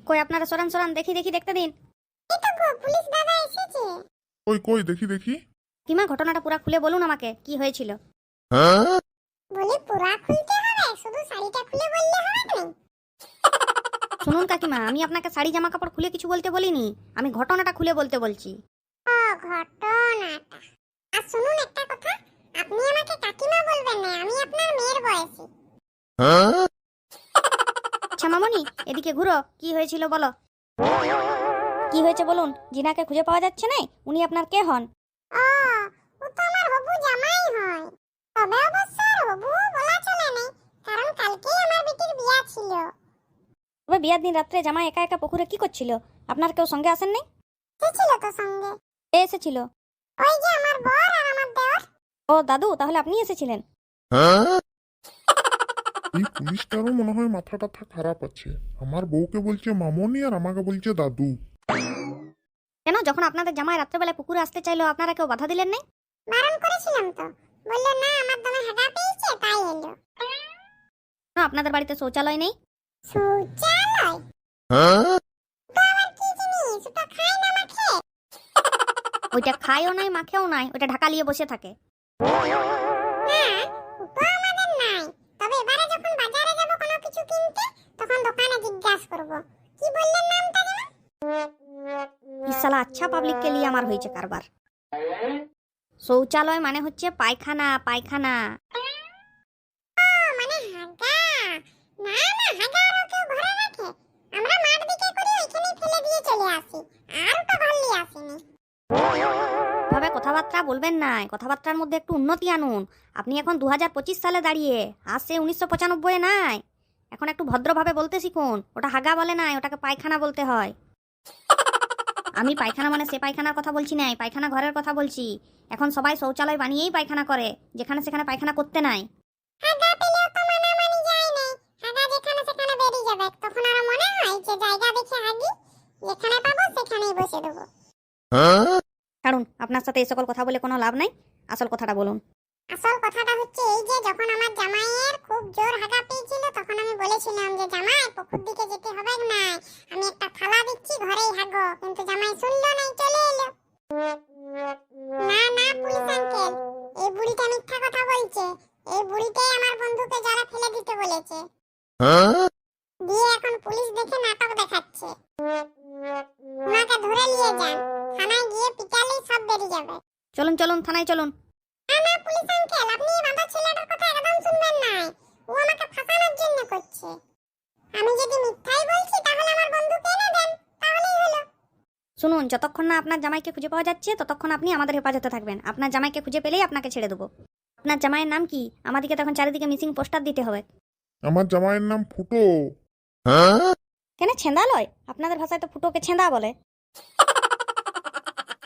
কই আপনারা সরান সরান, দেখি দেখি, দেখতে দিন। এই তো গো, পুলিশ দাদা এসেছে। কই কই দেখি দেখি। কিমা ঘটনাটা পুরো খুলে বলুন আমাকে, কি হয়েছিল। বলি পুরা খুলতে হবে, শুধু শাড়িটা খুলে বললে হবে না? শুনুন কাকিমা, আমি আপনাকে শাড়ি জামা কাপড় খুলে কিছু বলতে বলিনি, আমি ঘটনাটা খুলে বলতে বলছি। ও, ঘটনাটা। আর শুনুন একটা কথা, আপনি আমাকে কাকিমা বলবেন না, আমি আপনার মেয়ের বয়সী। আচ্ছা মামনি, এদিকে ঘুরো, কি হয়েছিল বলো। কি হয়েছে বলুন। জিনাকে খুঁজে পাওয়া যাচ্ছে না, উনি আপনার কে হন? ও, ও তো আমার হবু জামাই হয়। তবে অবশ্য আর হবু বলা চলে না, কারণ কালকেই আমার বেটির বিয়া ছিল। তবে বিয়ার দিন রাত্রে জামাই একা একা পুকুরে কি করছিল? আপনার কেউ সঙ্গে আসেন নাই? কে ছিল তো সঙ্গে? কে এসেছিল? ওই যে আমার বর আর আমার দেওর। ও দাদু, তাহলে আপনি এসেছিলেন। এই পুলিশটারও মনে হয় মাথা টাথা খারাপ আছে। আমার বউকে বলছে মামনি আর আমাকে বলছে দাদু। কেন, যখন আপনাদের জামাই রাত্রেবেলা পুকুরে আসতে চাইলো আপনারা কেউ বাধা দিলেন নাই? বারণ করেছিলাম তো, বললো না আমার দমে হাগা পেয়েছে তাই এলো। না, আপনাদের বাড়িতে শৌচালয় নেই? শৌচালয়? তো আবার কি জিনিস? ওটা খায় না মাখে? ওইটা খায়ও নাই মাখেও নাই, ওইটা ঢাকা নিয়ে বসে থাকে। না, ওটা আমাদের নাই। তবে এবারে যখন বাজারে যাব কোনো কিছু কিনতে, তখন দোকানে জিজ্ঞাসা করব, কি বললেন নামটা যেন? ইসালা আচ্ছা পাবলিক কে লিয়ে আমার হয়েছে কারবার। শৌচালয় মানে হচ্ছে পায়খানা, পায়খানা। ও, মানে হাগা। না না, হাগা আর কেউ ঘরে রাখে? আমরা মাঠ দিকে করে ওইখানেই ফেলে দিয়ে চলে আসি, আর ওটা ঘর নিয়ে আসিনি। ভাবে কথাবার্তা বলবেন না, কথাবার্তার মধ্যে একটু উন্নতি আনুন। আপনি এখন 2025 সালে দাঁড়িয়ে, আজ সে 1995 নাই। এখন একটু ভদ্রভাবে বলতে শিখুন। ওটা হাগা বলে নাই, ওটাকে পায়খানা বলতে হয়। আমি পায়খানা মানে সে পায়খানার কথা বলছি নাই, পায়খানা ঘরের কথা বলছি। এখন সবাই শৌচালয় বানিয়েই পায়খানা করে, যেখানে সেখানে পায়খানা করতে নাই। হাগা পেলেও তো মানামানি যায় না। হাগা যেখানে সেখানে বেরিয়ে যাবে, তখন আর মনে হয় যে জায়গা দেখে হাগি, যেখানে পাবো সেখানেই বসে দেবো। কারণ আপনার সাথে এই সকল কথা বলে কোনো লাভ নাই, আসল কথাটা বলুন। আসল কথাটা হচ্ছে এই যে, যখন আমার জামাইয়ের খুব জোর হাগা পেয়েছিল, তখন আমি বলেছিলাম যে জামাই পুকুর দিকে যেতে হবে না, আমি একটা থালা দিচ্ছি ঘরেই হাগো, কিন্তু জামাই শুনলো না, চলে এলো। না না পুলিশ আঙ্কেল, এই বুড়িটা মিথ্যা কথা বলছে। এই বুড়িটাই আমার বন্ধুকে জলে ফেলে দিতে বলেছে, দিয়ে এখন পুলিশ দেখে নাটক দেখাচ্ছে। ওনাকে ধরে নিয়ে যান, থানায় গিয়ে পিটালেই সব বেরিয়ে যাবে। চলুন চলুন, থানায় চলুন। না না পুলিশ আঙ্কেল, আপনি এই বাঁধা ছেলেটার কথা একদম শুনবেন না, ও আমাকে ফাঁসানোর জন্য করছে। আমি যদি মিথ্যাই বলছি, তাহলে আমার বন্ধুকে এনে দেন, তাহলেই হলো। শুনুন, যতক্ষণ না আপনার জামাইকে খুঁজে পাওয়া যাচ্ছে ততক্ষণ আপনি আমাদের হেফাজতে থাকবেন। আপনার জামাইকে খুঁজে পেলেই আপনাকে ছেড়ে দেবো। আপনার জামাইয়ের নাম কি? আমাদেরকে তখন চারিদিকে মিসিং পোস্টার দিতে হবে। আমার জামাইয়ের নাম ফুটো। কেন ছেঁদা লয়? আপনাদের ভাষায় তো ফুটোকে ছেঁদা বলে।